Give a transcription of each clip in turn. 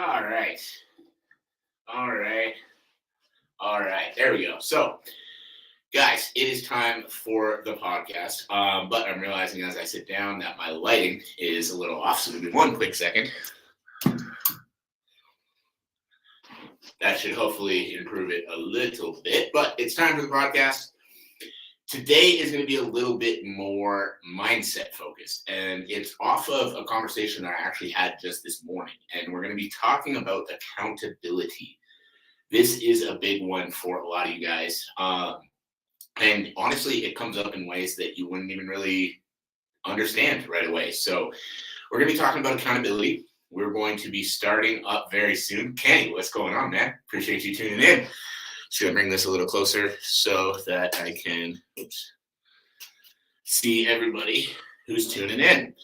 All right. All right. All right. There we go. So, guys, it is time for the podcast. But I'm realizing as I sit down that my lighting is a little off. So, give me one quick second. That should hopefully improve it a little bit. But it's time for the podcast. Today is going to be a little bit more mindset focused, and it's off of a conversation that I actually had just this morning. And we're going to be talking about accountability. This is a big one for a lot of you guys. And honestly, it comes up in ways that you wouldn't even really understand right away. So we're going to be talking about accountability. We're going to be starting up very soon. Kenny, what's going on, man? Appreciate you tuning in. Just going to bring this a little closer so that I can see everybody who's tuning in.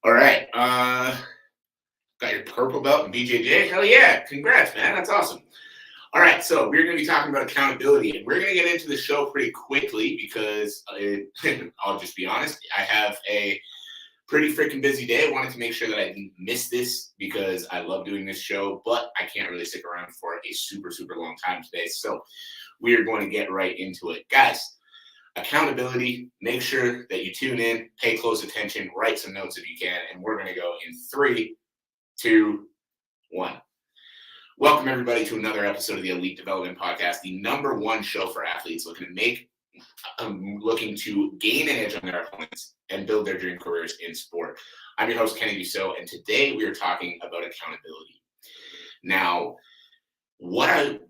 All right. Got your purple belt and BJJ? Hell yeah. Congrats, man. That's awesome. All right, so we're going to be talking about accountability, and we're going to get into the show pretty quickly because I'll just be honest, I have a pretty freaking busy day. I wanted to make sure that I didn't miss this because I love doing this show, but I can't really stick around for a super, super long time today. So we are going to get right into it. Guys, accountability, make sure that you tune in, pay close attention, write some notes if you can, and we're going to go in 3, 2, 1. Welcome, everybody, to another episode of the Elite Development Podcast, the #1 show for athletes looking to gain an edge on their opponents and build their dream careers in sport. I'm your host, Kenny Dusseault, and today we are talking about accountability. Now, what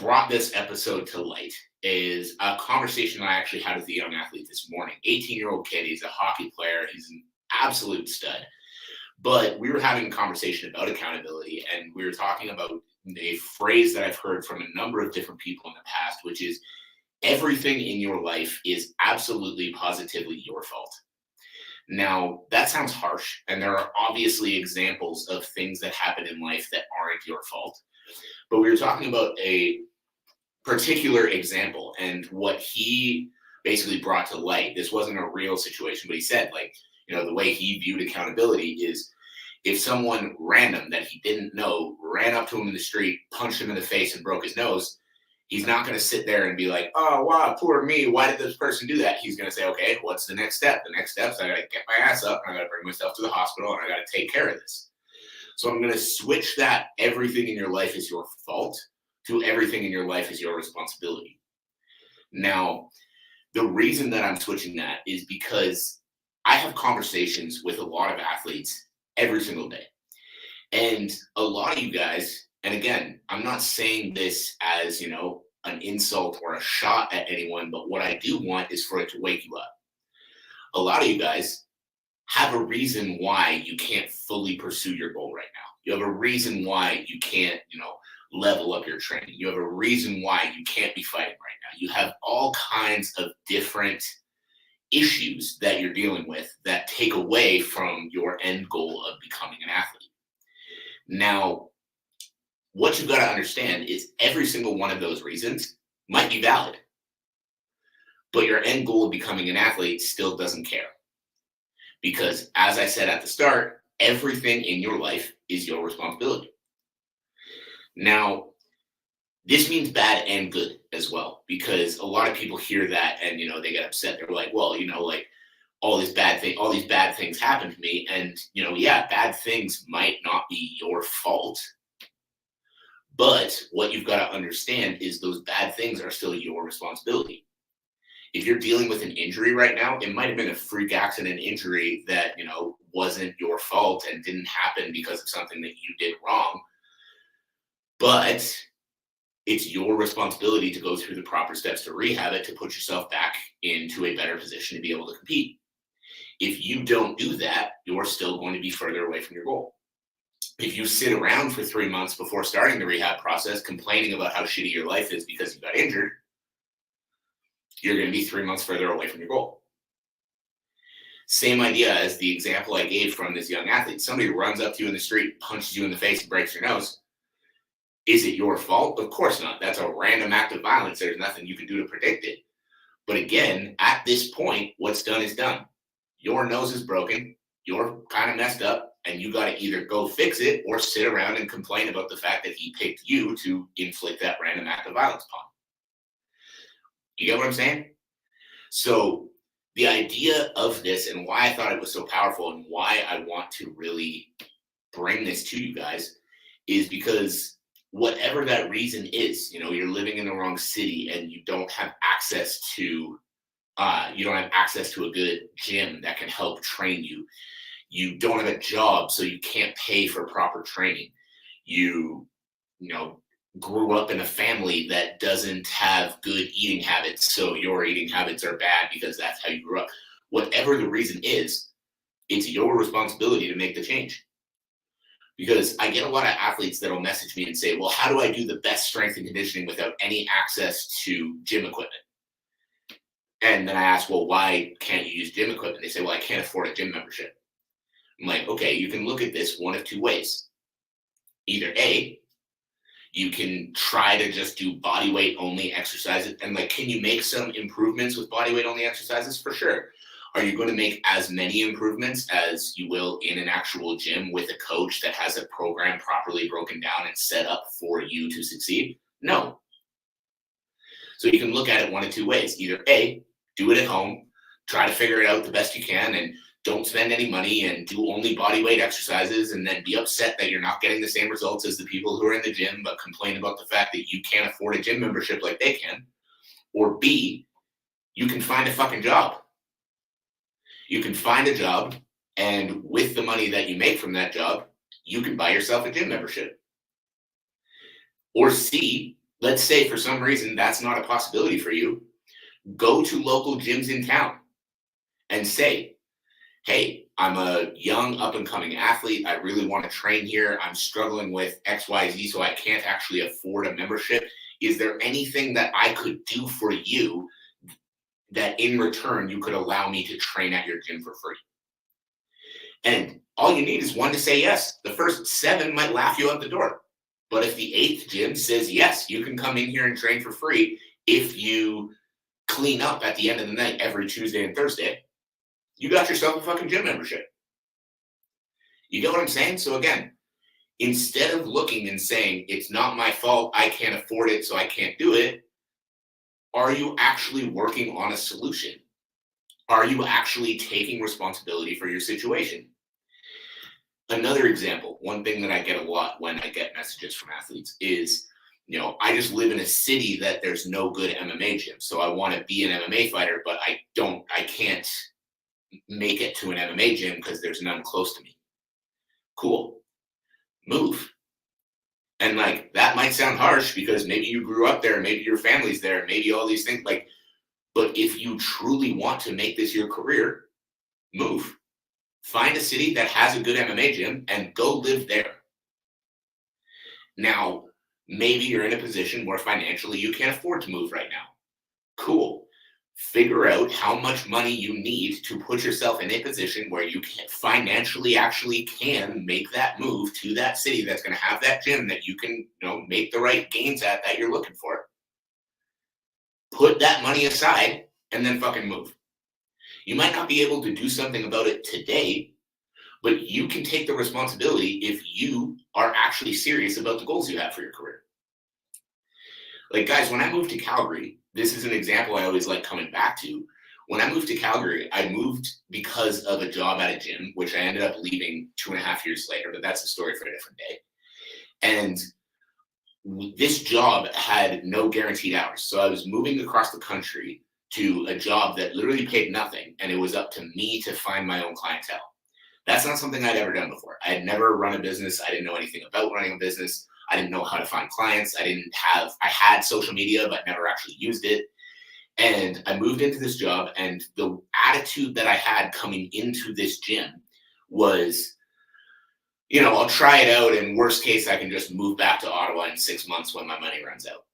brought this episode to light is a conversation I actually had with a young athlete this morning. 18-year-old kid. He's a hockey player. He's an absolute stud. But we were having a conversation about accountability, and we were talking about a phrase that I've heard from a number of different people in the past, which is everything in your life is absolutely positively your fault. Now, that sounds harsh, and there are obviously examples of things that happen in life that aren't your fault. But we were talking about a particular example and what he basically brought to light. This wasn't a real situation, but he said, the way he viewed accountability is if someone random that he didn't know ran up to him in the street, punched him in the face, and broke his nose, he's not going to sit there and be like, oh, wow, poor me. Why did this person do that? He's going to say, okay, what's the next step? The next step is I got to get my ass up, and I got to bring myself to the hospital, and I got to take care of this. So I'm going to switch that everything in your life is your fault to everything in your life is your responsibility. Now, the reason that I'm switching that is because I have conversations with a lot of athletes every single day. And a lot of you guys, and again, I'm not saying this as, an insult or a shot at anyone, but what I do want is for it to wake you up. A lot of you guys have a reason why you can't fully pursue your goal right now. You have a reason why you can't, level up your training. You have a reason why you can't be fighting right now. You have all kinds of different issues that you're dealing with that take away from your end goal of becoming an athlete. Now, what you've got to understand is every single one of those reasons might be valid, but your end goal of becoming an athlete still doesn't care. Because as I said at the start, everything in your life is your responsibility. Now, this means bad and good as well, because a lot of people hear that and, they get upset. They're like, well, all these bad things happen to me. And, bad things might not be your fault. But what you've got to understand is those bad things are still your responsibility. If you're dealing with an injury right now, it might have been a freak accident injury that, wasn't your fault and didn't happen because of something that you did wrong. But it's your responsibility to go through the proper steps to rehab it, to put yourself back into a better position to be able to compete. If you don't do that, you're still going to be further away from your goal. If you sit around for 3 months before starting the rehab process, complaining about how shitty your life is because you got injured, you're going to be 3 months further away from your goal. Same idea as the example I gave from this young athlete. Somebody runs up to you in the street, punches you in the face, and breaks your nose. Is it your fault? Of course not. That's a random act of violence. There's nothing you can do to predict it. But again, at this point, what's done is done. Your nose is broken. You're kind of messed up. and you got to either go fix it or sit around and complain about the fact that he picked you to inflict that random act of violence upon. You get what I'm saying? So the idea of this and why I thought it was so powerful and why I want to really bring this to you guys is because whatever that reason is, you're living in the wrong city and you don't have access to a good gym that can help train you. You don't have a job, so you can't pay for proper training. You grew up in a family that doesn't have good eating habits, so your eating habits are bad because that's how you grew up. Whatever the reason is, it's your responsibility to make the change. Because I get a lot of athletes that'll message me and say, well, how do I do the best strength and conditioning without any access to gym equipment? And then I ask, well, why can't you use gym equipment? They say, well, I can't afford a gym membership. I'm like, okay, you can look at this one of two ways. Either A, you can try to just do body weight only exercises. And can you make some improvements with body weight only exercises? For sure. Are you going to make as many improvements as you will in an actual gym with a coach that has a program properly broken down and set up for you to succeed? No. So you can look at it one of two ways. Either A, do it at home, try to figure it out the best you can, and don't spend any money and do only body weight exercises and then be upset that you're not getting the same results as the people who are in the gym, but complain about the fact that you can't afford a gym membership like they can. Or B, you can find a fucking job. You can find a job, and with the money that you make from that job, you can buy yourself a gym membership. Or C, let's say for some reason that's not a possibility for you, go to local gyms in town and say, hey, I'm a young up-and-coming athlete. I really want to train here. I'm struggling with XYZ, so I can't actually afford a membership. Is there anything that I could do for you that in return you could allow me to train at your gym for free? And all you need is one to say yes. The first 7 might laugh you out the door. But if the 8th gym says, yes, you can come in here and train for free if you clean up at the end of the night every Tuesday and Thursday, you got yourself a fucking gym membership. You get what I'm saying? So again, instead of looking and saying, it's not my fault, I can't afford it, so I can't do it, are you actually working on a solution? Are you actually taking responsibility for your situation? Another example, one thing that I get a lot when I get messages from athletes is, I just live in a city that there's no good MMA gym. So I want to be an MMA fighter, but I can't make it to an MMA gym because there's none close to me. Cool. Move. And that might sound harsh because maybe you grew up there, maybe your family's there, maybe all these things. But if you truly want to make this your career, move. Find a city that has a good MMA gym and go live there. Now, maybe you're in a position where financially you can't afford to move right now. Cool. Figure out how much money you need to put yourself in a position where you can financially actually can make that move to that city that's going to have that gym that you can make the right gains at that you're looking for. Put that money aside and then fucking move. You might not be able to do something about it today, but you can take the responsibility if you are actually serious about the goals you have for your career. Guys, when I moved to Calgary, this is an example I always like coming back to. When I moved to Calgary, I moved because of a job at a gym, which I ended up leaving 2.5 years later, but that's a story for a different day. And this job had no guaranteed hours. So I was moving across the country to a job that literally paid nothing, and it was up to me to find my own clientele. That's not something I'd ever done before. I had never run a business. I didn't know anything about running a business. I didn't know how to find clients. I had social media, but never actually used it. And I moved into this job, and the attitude that I had coming into this gym was, I'll try it out, and worst case, I can just move back to Ottawa in 6 months when my money runs out.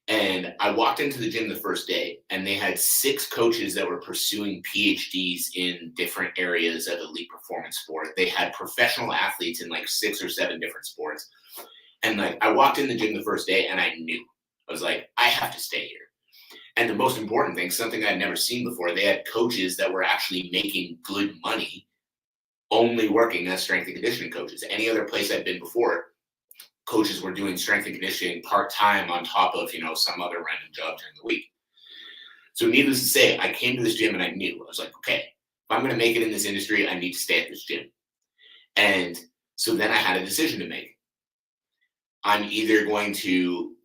And I walked into the gym the first day, and they had 6 coaches that were pursuing PhDs in different areas of elite performance sport. They had professional athletes in 6 or 7 different sports. And I walked in the gym the first day, and I knew. I was like, I have to stay here. And the most important thing, something I'd never seen before, they had coaches that were actually making good money only working as strength and conditioning coaches. Any other place I've been before, coaches were doing strength and conditioning part-time on top of, some other random job during the week. So needless to say, I came to this gym and I knew, I was like, okay, if I'm going to make it in this industry, I need to stay at this gym. And so then I had a decision to make. I'm either going to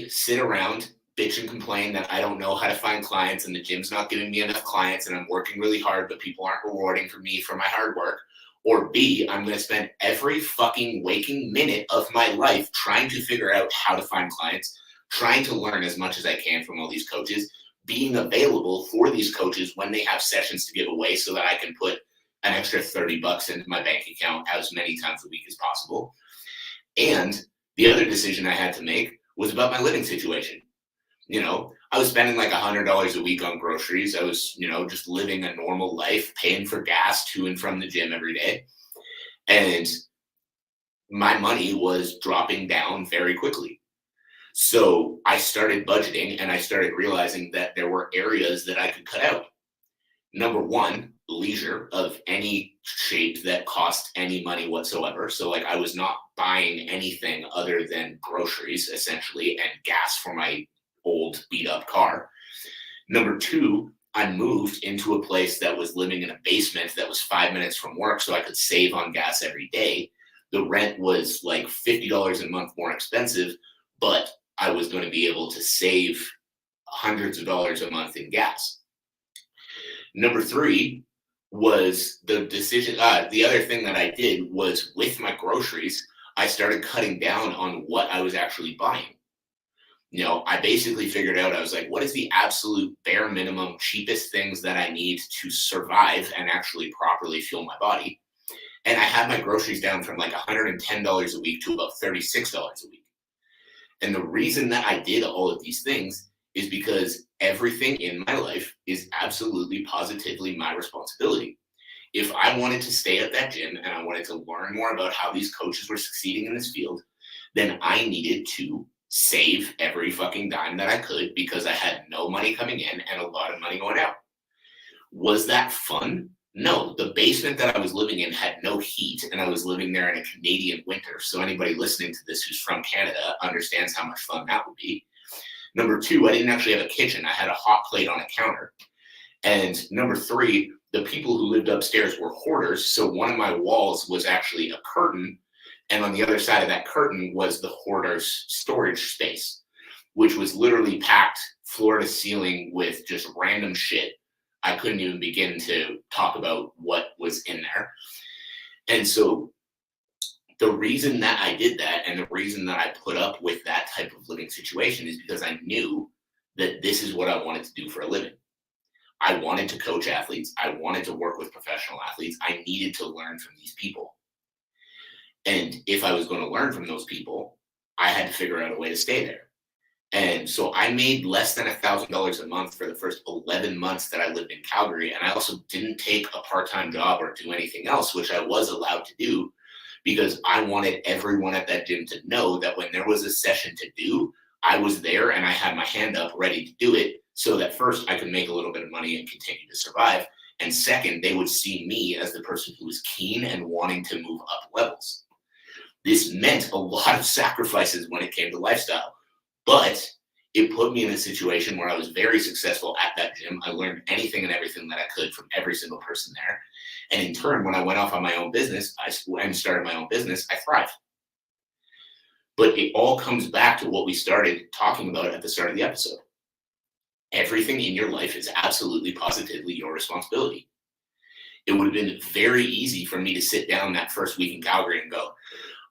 sit around, bitch and complain that I don't know how to find clients and the gym's not giving me enough clients and I'm working really hard, but people aren't rewarding for me for my hard work. Or B, I'm going to spend every fucking waking minute of my life trying to figure out how to find clients, trying to learn as much as I can from all these coaches, being available for these coaches when they have sessions to give away so that I can put an extra $30 into my bank account as many times a week as possible. And the other decision I had to make was about my living situation. I was spending like $100 a week on groceries. I was, just living a normal life, paying for gas to and from the gym every day. And my money was dropping down very quickly. So I started budgeting and I started realizing that there were areas that I could cut out. Number one, leisure of any shape that cost any money whatsoever. So like I was not buying anything other than groceries essentially and gas for my old beat up car. Number two, I moved into a place that was living in a basement that was 5 minutes from work so I could save on gas every day. The rent was like $50 a month more expensive, but I was going to be able to save hundreds of dollars a month in gas. Number three was the decision. The other thing that I did was with my groceries, I started cutting down on what I was actually buying. I basically figured out, I was like, what is the absolute bare minimum, cheapest things that I need to survive and actually properly fuel my body? And I had my groceries down from like $110 a week to about $36 a week. And the reason that I did all of these things is because everything in my life is absolutely positively my responsibility. If I wanted to stay at that gym and I wanted to learn more about how these coaches were succeeding in this field, then I needed to save every fucking dime that I could because I had no money coming in and a lot of money going out. Was that fun? No, the basement that I was living in had no heat and I was living there in a Canadian winter. So anybody listening to this who's from Canada understands how much fun that would be. Number two, I didn't actually have a kitchen. I had a hot plate on a counter. And number three, the people who lived upstairs were hoarders. So one of my walls was actually a curtain. And on the other side of that curtain was the hoarder's storage space, which was literally packed floor to ceiling with just random shit. I couldn't even begin to talk about what was in there. And so the reason that I did that and the reason that I put up with that type of living situation is because I knew that this is what I wanted to do for a living. I wanted to coach athletes. I wanted to work with professional athletes. I needed to learn from these people. And if I was going to learn from those people, I had to figure out a way to stay there. And so I made less than $1,000 a month for the first 11 months that I lived in Calgary. And I also didn't take a part-time job or do anything else, which I was allowed to do because I wanted everyone at that gym to know that when there was a session to do, I was there and I had my hand up ready to do it so that first I could make a little bit of money and continue to survive. And second, they would see me as the person who was keen and wanting to move up levels. This meant a lot of sacrifices when it came to lifestyle. But it put me in a situation where I was very successful at that gym. I learned anything and everything that I could from every single person there. And in turn, when I went off on my own business, I started my own business, I thrived. But it all comes back to what we started talking about at the start of the episode. Everything in your life is absolutely positively your responsibility. It would have been very easy for me to sit down that first week in Calgary and go,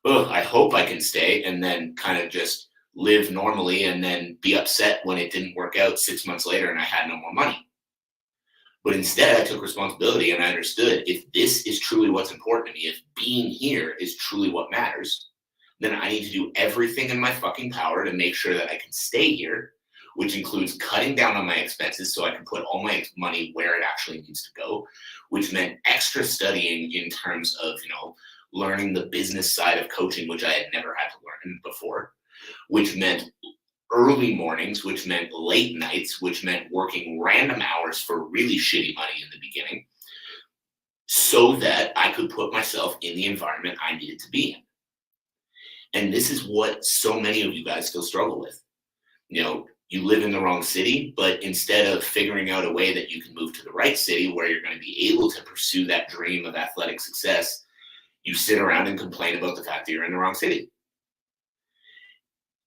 oh, I hope I can stay, and then kind of just live normally and then be upset when it didn't work out 6 months later and I had no more money. But instead, I took responsibility and I understood if this is truly what's important to me, if being here is truly what matters, then I need to do everything in my fucking power to make sure that I can stay here, which includes cutting down on my expenses so I can put all my money where it actually needs to go, which meant extra studying in terms of, learning the business side of coaching, which I had never had to learn before, which meant early mornings, which meant late nights, which meant working random hours for really shitty money in the beginning, so that I could put myself in the environment I needed to be in. And this is what so many of you guys still struggle with. You live in the wrong city, but instead of figuring out a way that you can move to the right city where you're going to be able to pursue that dream of athletic success, you sit around and complain about the fact that you're in the wrong city.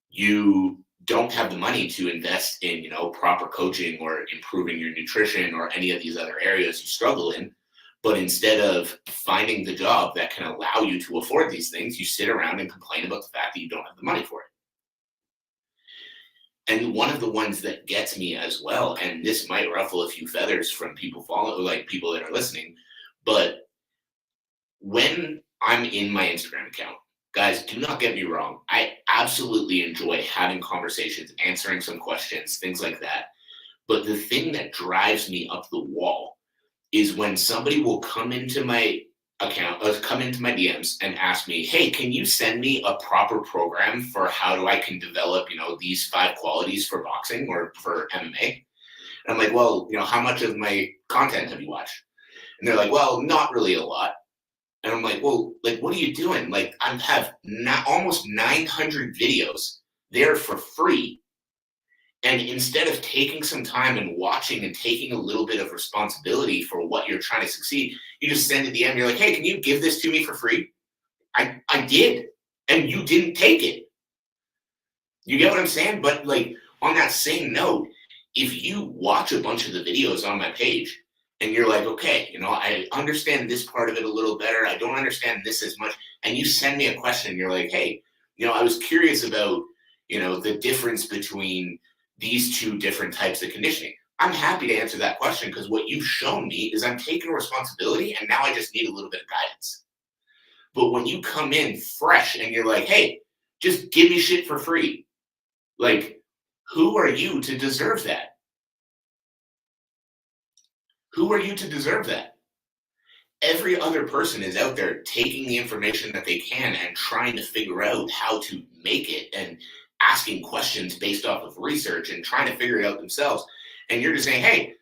You don't have the money to invest in, proper coaching or improving your nutrition or any of these other areas you struggle in. But instead of finding the job that can allow you to afford these things, you sit around and complain about the fact that you don't have the money for it. And one of the ones that gets me as well, and this might ruffle a few feathers from people people that are listening, but when I'm in my Instagram account, guys, do not get me wrong. I absolutely enjoy having conversations, answering some questions, things like that. But the thing that drives me up the wall is when somebody will come into my account, come into my DMs and ask me, hey, can you send me a proper program for how I can develop, these 5 qualities for boxing or for MMA? And I'm like, well, how much of my content have you watched? And they're like, well, not really a lot. And I'm like, well, what are you doing? I have almost 900 videos there for free. And instead of taking some time and watching and taking a little bit of responsibility for what you're trying to succeed, you just send a DM. You're like, hey, can you give this to me for free? I did. And you didn't take it. You get what I'm saying? But on that same note, if you watch a bunch of the videos on my page and you're like, okay, I understand this part of it a little better. I don't understand this as much. And you send me a question. You're like, hey, I was curious about, the difference between these 2 different types of conditioning. I'm happy to answer that question because what you've shown me is I'm taking responsibility and now I just need a little bit of guidance. But when you come in fresh and you're like, hey, just give me shit for free. Who are you to deserve that? Who are you to deserve that? Every other person is out there taking the information that they can and trying to figure out how to make it and asking questions based off of research and trying to figure it out themselves. And you're just saying, hey,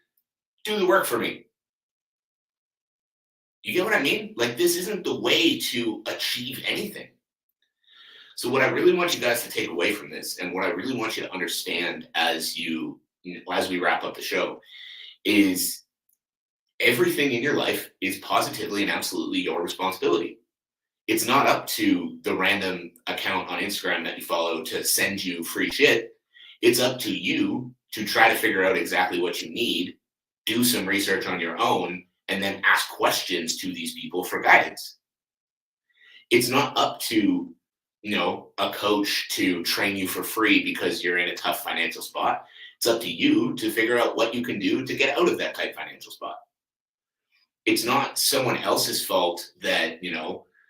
do the work for me. You get what I mean? This isn't the way to achieve anything. So what I really want you guys to take away from this, and what I really want you to understand as we wrap up the show, is everything in your life is positively and absolutely your responsibility. It's not up to the random account on Instagram that you follow to send you free shit. It's up to you to try to figure out exactly what you need, do some research on your own, and then ask questions to these people for guidance. It's not up to, a coach to train you for free because you're in a tough financial spot. It's up to you to figure out what you can do to get out of that tight financial spot. It's not someone else's fault that,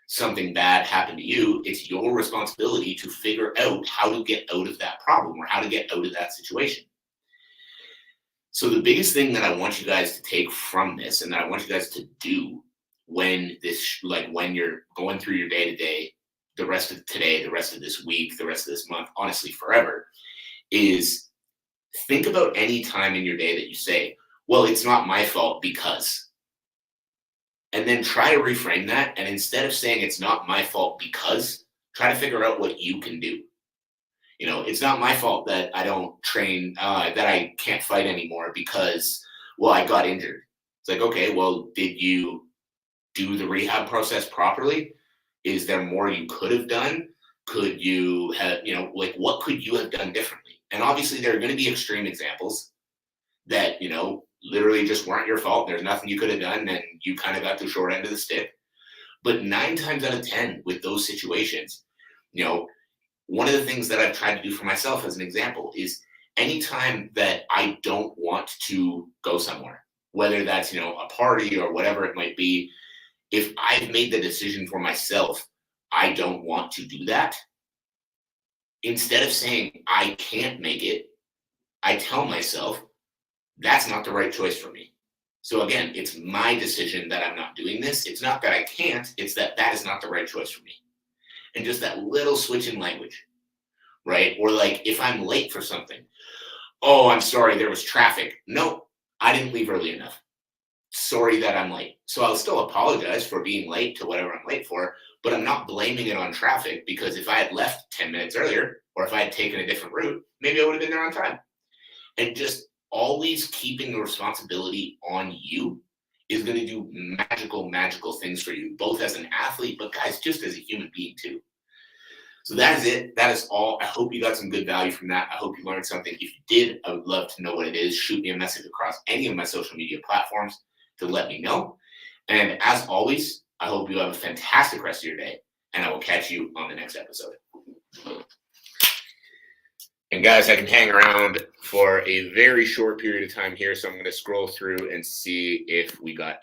something bad happened to you. It's your responsibility to figure out how to get out of that problem or how to get out of that situation. So the biggest thing that I want you guys to take from this, and that I want you guys to do when when you're going through your day to day, the rest of today, the rest of this week, the rest of this month, honestly, forever, is think about any time in your day that you say, well, it's not my fault because. And then try to reframe that. And instead of saying it's not my fault because, try to figure out what you can do. It's not my fault that I don't train, that I can't fight anymore because, well, I got injured. It's okay, well, did you do the rehab process properly? Is there more you could have done? Could you have, what could you have done differently? And obviously there are going to be extreme examples that, literally just weren't your fault. There's nothing you could have done and you kind of got the short end of the stick. But 9 times out of 10 with those situations, one of the things that I've tried to do for myself as an example is anytime that I don't want to go somewhere, whether that's, a party or whatever it might be, if I've made the decision for myself, I don't want to do that. Instead of saying I can't make it, I tell myself, that's not the right choice for me. So again, it's my decision that I'm not doing this. It's not that I can't, it's that is not the right choice for me. And just that little switch in language, right? Or if I'm late for something, oh, I'm sorry, there was traffic. No, I didn't leave early enough. sorry that I'm late. So I'll still apologize for being late to whatever I'm late for, but I'm not blaming it on traffic, because if I had left 10 minutes earlier, or if I had taken a different route, maybe I would have been there on time. And just always keeping the responsibility on you is going to do magical things for you, both as an athlete, but guys, just as a human being too. So that is it. That is all. I hope you got some good value from that. I hope you learned something. If you did, I would love to know what it is. Shoot me a message across any of my social media platforms to let me know. And as always, I hope you have a fantastic rest of your day, and I will catch you on the next episode. And guys, I can hang around for a very short period of time here, so I'm going to scroll through and see if we got